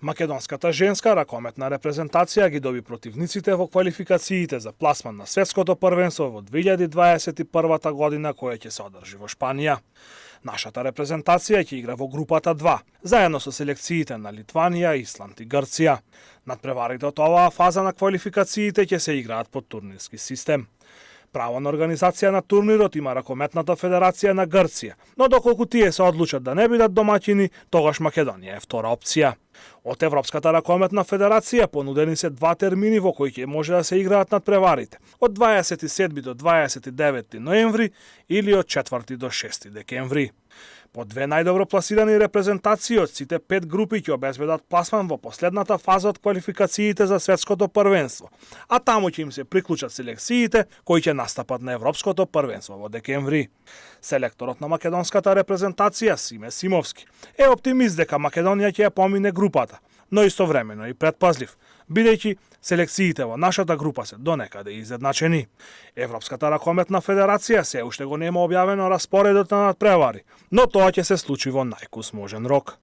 Македонската женска ракометна репрезентација ги доби противниците во квалификациите за пласман на светското првенство во 2021 година, која ќе се одржи во Шпанија. Нашата репрезентација ќе игра во групата 2, заедно со селекциите на Литванија, Исланд и Грција. Надпреварите од оваа фаза на квалификациите ќе се играат по турнирски систем. Право на организација на турнирот има Ракометната федерација на Грција, но доколку тие се одлучат да не бидат домаќини, тогаш Македонија е втора опција. Од Европската ракометна федерација понудени се два термини во кои ќе може да се играат надпреварите, од 27 до 29 ноември или од 4 до 6 декември. По две најдобро пласирани репрезентации од сите 5 групи ќе обезбедат пласман во последната фаза од квалификациите за светското првенство, а таму ќе им се приклучат селекциите кои ќе настапат на Европското првенство во декември. Селекторот на македонската репрезентација Симе Симовски е оптимист дека Македонија ќе ја помине групата, но истовремено и предпазлив, бидејќи селекциите во нашата група се донекаде изедначени. Европската ракометна федерација се уште го нема објавено распоредот на надпревари, но тоа ќе се случи во најкус можен рок.